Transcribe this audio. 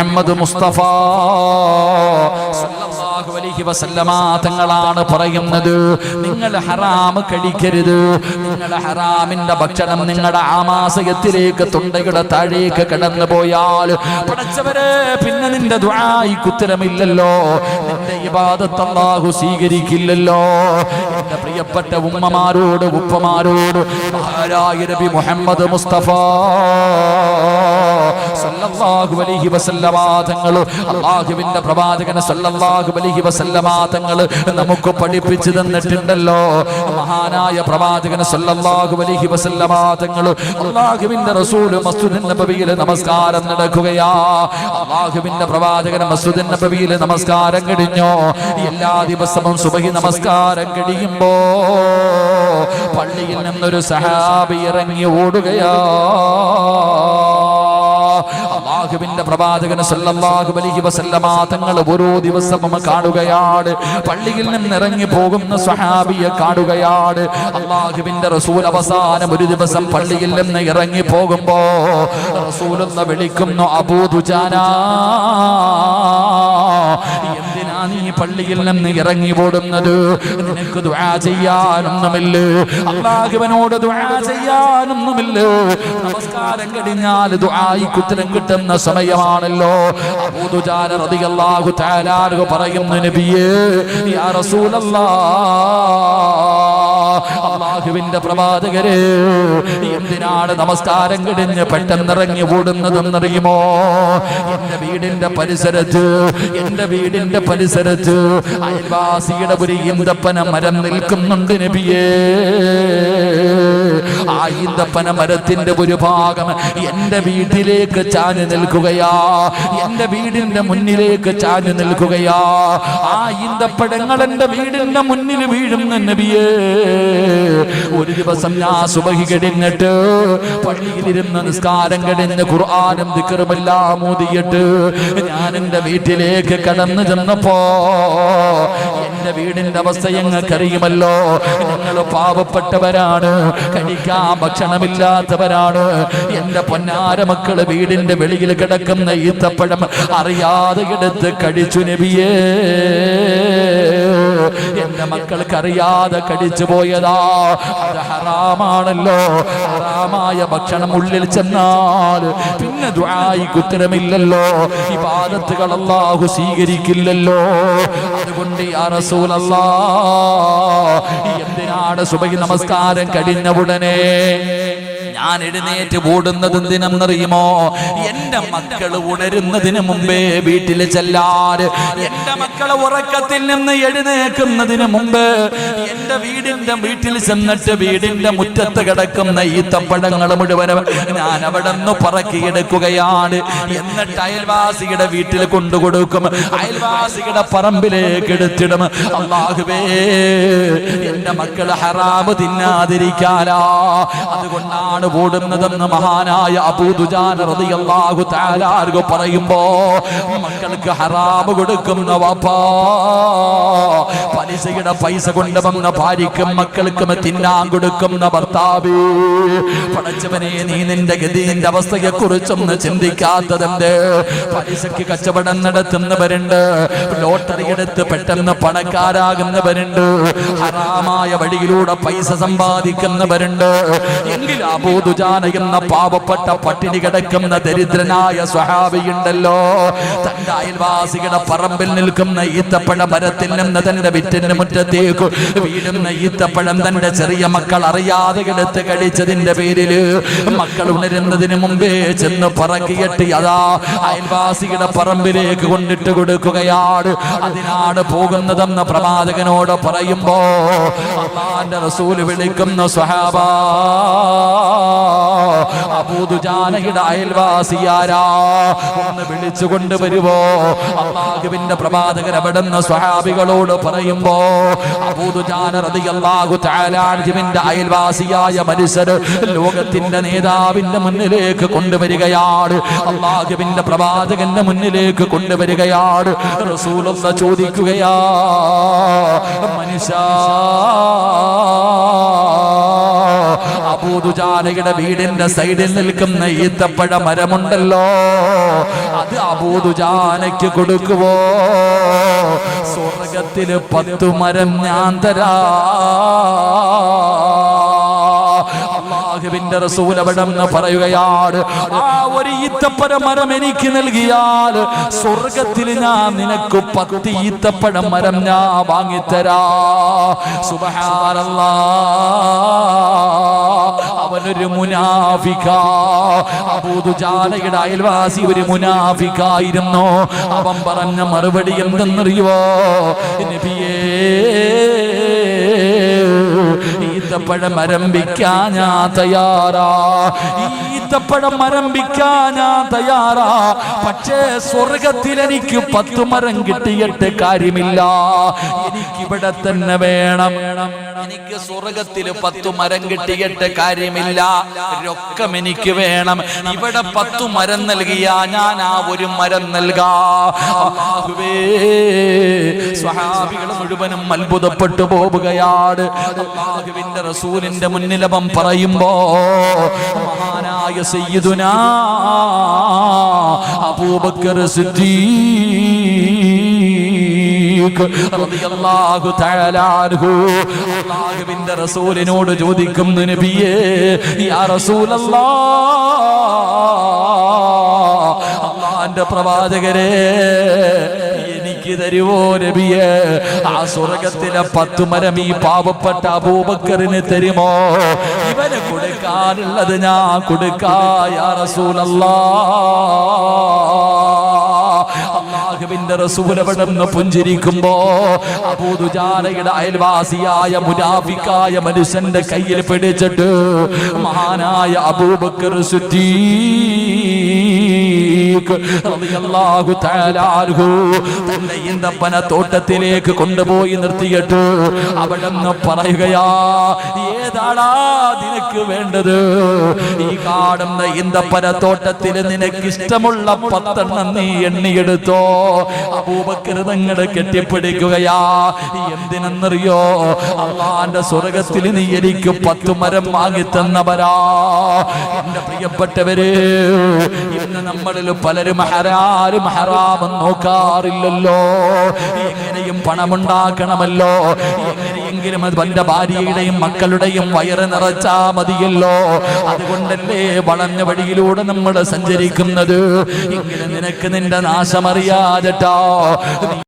മുഹമ്മദ് മുസ്തഫ സല്ലല്ലാഹു അലൈഹി വസല്ലമ തങ്ങളാണ് പറയുന്നത്, നിങ്ങൾ ഹറാം കഴിക്കരുത്. നിങ്ങൾ ഹറാമിന്റെ ഭക്ഷണം നിങ്ങളുടെ ആമാശയത്തിലേക്ക് തൊണ്ടയുടെ താഴേക്ക് കടന്നു പോയാൽ പടച്ചവരെ പിന്നെ നിന്റെ ദുആയിക്ക് ഉത്തരമില്ലല്ലോ, നിന്റെ ഇബാദത്ത് അല്ലാഹു സ്വീകരിക്കില്ലല്ലോ. എന്റെ പ്രിയപ്പെട്ട ഉമ്മമാരോട് ഉപ്പമാരോട് മഹാനായ നബി മുഹമ്മദ് മുസ്തഫ സല്ലല്ലാഹു അലൈഹി വസല്ലമ തങ്ങൾ, അല്ലാഹുവിന്റെ പ്രവാചകൻ സല്ലല്ലാഹു അലൈഹി വസല്ലമ തങ്ങൾ നമുക്ക് പഠിപ്പിച്ചു തന്നിട്ടുണ്ടല്ലോ. മഹാനായ പ്രവാചകൻ സല്ലല്ലാഹു അലൈഹി വസല്ലമ തങ്ങൾ അല്ലാഹുവിന്റെ റസൂൽ മസ്ജിദുൻ നബവിയിൽ നമസ്കാരം നടക്കുകയാ. അല്ലാഹുവിന്റെ പ്രവാചകൻ മസ്ജിദുൻ നബവിയിൽ നമസ്കാരം കഴിഞ്ഞു. എല്ലാ ദിവസവും സുബഹി നമസ്കാരം കഴിയുമ്പോ പള്ളിയിൽ നിന്നൊരു സഹാബി ഇറങ്ങി ഓടുകയാ. അല്ലാഹുവിന്റെ പ്രവാചകൻ സല്ലല്ലാഹു അലൈഹി വസല്ലമ തങ്ങൾ ഓരോ ദിവസവും കാണുകയാണ്, പള്ളിയിൽ നിന്ന് ഇറങ്ങി പോകുന്ന സ്വഹാബിയെ കാണുകയാണ്. അല്ലാഹുവിന്റെ റസൂൽ അവസാനം ഒരു ദിവസം പള്ളിയിൽ നിന്ന് ഇറങ്ങി പോകുമ്പോ റസൂലുള്ള വിളിക്കുന്നു, അബൂ ദുജാന, എന്തിനാ നീ പള്ളിയിൽ നിന്ന് ഇറങ്ങി ഓടുന്നത്? നിനക്ക് ദുആ ചെയ്യാനൊന്നുമില്ല, അല്ലാഹുവിനോട് ദുആ ചെയ്യാനൊന്നുമില്ല. നമസ്കാരം കഴിഞ്ഞാൽ ദുആയിക്ക് ഉത്തരം കിട്ടുന്ന സമയമാണല്ലോ. അബൂ ദുജാന റളിയല്ലാഹു തആല അൻഹു പറയുന്നു, നബിയേ യാ റസൂലല്ലാഹ്, അല്ലാഹുവിന്റെ പ്രവാചകരെ, എന്തിനാണ് നമസ്കാരം കഴിഞ്ഞ് പെട്ടെന്ന് ഇറങ്ങി ഓടുന്നതെന്നറിയുമോ? എന്റെ വീടിന്റെ പരിസരത്ത് അയൽവാസിയുടെ ഒരു ഈന്തപ്പന മരം നിൽക്കുന്നുണ്ട് നബിയേ. ആ ഈന്തപ്പന മരത്തിന്റെ ഒരു ഭാഗം എന്റെ വീട്ടിലേക്ക് ചാഞ്ഞു നിൽക്കുകയാ, എന്റെ വീടിന്റെ മുന്നിലേക്ക് ചാഞ്ഞു നിൽക്കുകയാ. ആ ഈന്തപ്പഴങ്ങൾ എന്റെ വീടിന്റെ മുന്നിൽ വീഴുന്ന നബിയേ. ഒരു ദിവസം ഞാൻ സുബഹി കഴിഞ്ഞിട്ട് പള്ളിയിലിരുന്ന് നിസ്കാരം കഴിഞ്ഞ് ഖുർആനും ദിക്റുമെല്ലാം ഓതിയിട്ട് ഞാൻ എന്റെ വീട്ടിലേക്ക് കടന്നു ചെന്നപ്പോ എന്റെ വീടിന്റെ അവസ്ഥ ഞങ്ങൾക്കറിയുമല്ലോ. ഞങ്ങൾ പാവപ്പെട്ടവരാണ്, കഴിക്കാൻ ഭക്ഷണമില്ലാത്തവരാണ്. എന്റെ പൊന്നാര മക്കള് വീടിന്റെ വെളിയിൽ കിടക്കുന്ന ഈത്തപ്പഴം അറിയാതെ എടുത്ത് കഴിച്ചു നബിയേ. എന്റെ മക്കൾക്ക് അറിയാതെ കഴിച്ചു പോയതാ. അത് ഹറാമാണല്ലോ. ഹറാമായ ഭക്ഷണം ഉള്ളിൽ ചെന്നാൽ പിന്നെ ദുആയിക്ക് ഉത്തരമില്ലല്ലോ, ഇബാദത്തുകൾ അല്ലാഹു സ്വീകരിക്കില്ലല്ലോ. അതുകൊണ്ട് യാ റസൂലല്ലാഹ്, എന്തിനാണ് സുബഹി നമസ്കാരം കഴിഞ്ഞ ഉടനെ ഞാൻ എഴുന്നേറ്റ് ഓടുന്നത് എന്തിനെന്നറിയുമോ? എന്റെ മക്കള് ഉണരുന്നതിന് മുമ്പേ വീട്ടിൽ ചെല്ലാറ്, എന്റെ മക്കളെ ഉറക്കത്തിൽ നിന്ന് എഴുന്നേക്കുന്നതിന് മുമ്പ് എന്റെ വീട്ടിൽ ചെന്നിട്ട് വീടിന്റെ മുറ്റത്ത് കിടക്കുന്ന ഈത്തപ്പഴങ്ങൾ മുഴുവനും ഞാൻ അവിടെ നിന്ന് പറക്കിയെടുക്കുകയാണ്. എന്നിട്ട് അയൽവാസിയുടെ വീട്ടിൽ കൊണ്ടുകൊടുക്കും, അയൽവാസിയുടെ പറമ്പിലേക്ക് എടുത്തിടും. അല്ലാഹുവേ, എന്റെ മക്കള് ഹറാമ് തിന്നാതിരിക്കാനാ, അതുകൊണ്ടാണ് ഓടുന്നതെന്ന് മഹാനായ അബൂ ദുജാന റളിയല്ലാഹു തആല അൻഹു പറയുമ്പോ, മക്കൾക്ക് ഹറാമ് കൊടുക്കുന്ന വാപ്പാ, പലിശയുടെ പൈസ കൊണ്ടുവന്ന ഭാര്യയ്ക്കും മക്കൾക്കും തിന്നാൻ കൊടുക്കുന്ന ഭർത്താവ്, പടച്ചവനെ നീ നിന്റെ ഗതിന്റെ അവസ്ഥയെ കുറിച്ചൊന്ന് ചിന്തിക്കാത്തതെന്ത്? പലിശയ്ക്ക് കച്ചവടം നടത്തുന്നവരുണ്ട്, ലോട്ടറി എടുത്ത് പെട്ടെന്ന് പണക്കാരാകുന്നവരുണ്ട്, ഹറാമായ വഴിയിലൂടെ പൈസ സമ്പാദിക്കുന്നവരുണ്ട്. എങ്കിൽ അബൂ ദുജാന എന്ന പാവപ്പെട്ട പട്ടിണി കിടക്കുന്ന ദരിദ്രനായ സ്വഹാബിയുണ്ടല്ലോ, തന്റെ അയൽവാസിയുടെ പറമ്പിൽ നിൽക്കുന്ന ഈത്തപ്പഴ മരത്തിൽ നിന്ന് തന്റെ വിറ്റിന്റെ മുറ്റത്തേക്ക് വീഴുന്ന ഈത്തപ്പഴം തന്റെ ചെറിയ മക്കൾ അറിയാതെ എടുത്ത് കഴിച്ചതിന്റെ പേരില് മക്കൾ ഉണരുന്നതിന് മുമ്പേ ചെന്ന് പറക്കിയിട്ട് അതാ അയൽവാസിയുടെ പറമ്പിലേക്ക് കൊണ്ടിട്ട് കൊടുക്കുകയാണ്. അതിനാണ് പോകുന്നതെന്ന് പ്രവാചകനോട് പറയുമ്പോ അല്ലാഹുവിന്റെ റസൂൽ വിളിക്കുന്ന സ്വഹാബാ, അബൂ ദുജാനയുടെ അയൽവാസിയാരാ, ഒന്ന് വിളിച്ചു കൊണ്ടുവരുവോ? അല്ലാഹുവിന്റെ പ്രവാചകൻ അവിടുന്ന് സ്വഹാബികളോട് പറയുമ്പോ അബൂ ദുജാന റളിയല്ലാഹു തആല അൻഹുവിന്റെ അയൽവാസിയായ മനുഷ്യർ ലോകത്തിന്റെ നേതാവിന്റെ മുന്നിലേക്ക് കൊണ്ടുവരികയാണ്, അല്ലാഹുവിന്റെ പ്രവാചകന്റെ മുന്നിലേക്ക് കൊണ്ടുവരികയാണ്. റസൂലുള്ള ചോദിക്കുകയാ, മനുഷ്യ അബൂദുജാനയുടെ വീടിന്റെ സൈഡിൽ നിൽക്കുന്ന ഈത്തപ്പഴ മരമുണ്ടല്ലോ, അത് അബൂദുജാനയ്ക്ക് കൊടുക്കുവോ? സ്വർഗത്തില് 10 മരം ഞാൻ തരാ. അല്ലാഹുവിന്റെ റസൂൽ അവിടെന്ന് പറയുകയാണ്, ആ ഒരു ഈത്തപ്പഴ മരം എനിക്ക് നൽകിയാൽ സ്വർഗത്തിൽ ഞാൻ നിനക്ക് 10 ഈത്തപ്പഴ മരം ഞാൻ വാങ്ങിത്തരാ. സുബ്ഹാനല്ലാഹ്, അവനൊരു മുനാഫിക്കാ. അബൂദുജാനയുടെ അയൽവാസി ഒരു മുനാഫിക്കായിരുന്നു. അവൻ പറഞ്ഞ മറുപടി എന്തെന്നറിയോ? നബിയേ, ഈത്തപ്പഴം മരംഭിക്കാൻ ഞാൻ തയ്യാറാ, ഈത്തപ്പഴം മരംഭിക്കാൻ ഞാൻ തയ്യാറാ. പക്ഷേ സ്വർഗത്തിൽ എനിക്ക് 10 മരം കിട്ടിയിട്ട് കാര്യമില്ല, എനിക്കിവിടെ തന്നെ വേണം. എനിക്ക് സ്വർഗത്തിൽ 10 മരം കിട്ടിയിട്ട് കാര്യമില്ല, രൊക്കം എനിക്ക് വേണം. ഇവിടെ 10 മരം നൽകിയാ ഞാൻ ആ ഒരു മരം നൽകാ. അല്ലാഹുവേ, സ്വഹാബികൾ മുഴുവനും അത്ഭുതപ്പെട്ടു പോവുകയാണ്. അല്ലാഹുവിന്റെ റസൂലിന്റെ മുന്നിൽ അവൻ പറയുമ്പോ മഹാനായ സയ്യിദുനാ അബൂബക്കർ സിദ്ദീഖ് റളിയല്ലാഹു തആല അൻഹു അല്ലാഹുവിന്റെ റസൂലിനോട് ചോദിക്കുന്നു, നബിയേ, യാ റസൂലല്ലാഹ്, അല്ലാഹുവിന്റെ പ്രവാചകരെ, എനിക്ക് തരുവോ നബിയേ? ആ സ്വർഗത്തിലെ 10 മരം ഈ പാവപ്പെട്ട അബൂബക്കറിന് തരുമോ? ഇവന് കൊടുക്കാനുള്ളത് ഞാൻ കൊടുക്കാ, യാ റസൂലല്ലാഹ്. അല്ലാഹുവിന്റെ റസൂൽ അവിടുന്ന് പുഞ്ചിരിക്കുമ്പോ അബൂദുജാനയുടെ അയൽവാസിയായ മുനാഫിക്കായ മനുഷ്യന്റെ കയ്യിൽ പിടിച്ചിട്ട് മഹാനായ അബൂബക്കർ സിദ്ദീഖ് റളിയല്ലാഹു തആല അൻഹു തന്റെ ഈന്തപ്പന തോട്ടത്തിലേക്ക് കൊണ്ടുപോയി നിർത്തിയിട്ട് അവിടുന്ന് പറയുകയാ, ഏതാടാ നിനക്ക് വേണ്ടത്? ഈ കാണുന്ന ഈന്തപ്പന തോട്ടത്തിൽ നിനക്ക് ഇഷ്ടമുള്ള 10 നീ എണ്ണിയെടുത്തോ. അബൂബക്കർ തങ്ങളെ കെട്ടിപ്പിടിക്കുകയാ. എന്തിനെന്നറിയോ? അല്ലാഹുവിന്റെ സ്വർഗത്തിൽ നീ എനിക്ക് 10 മരം വാങ്ങിത്തന്നവരാ. എന്റെ പ്രിയപ്പെട്ടവര്, ഇന്ന് നമ്മളിൽ പലരും ഹറാം നോക്കാറില്ലല്ലോ. എങ്ങനെയും പണമുണ്ടാക്കണമല്ലോ, എങ്ങനെയെങ്കിലും തന്റെ ഭാര്യയുടെയും മക്കളുടെയും വയറ് നിറച്ചാ മതിയല്ലോ. അതുകൊണ്ടല്ലേ വളഞ്ഞ വഴിയിലൂടെ നമ്മൾ സഞ്ചരിക്കുന്നത്. ഇങ്ങനെ നിനക്ക് നിന്റെ നാശമറിയാതെട്ടോ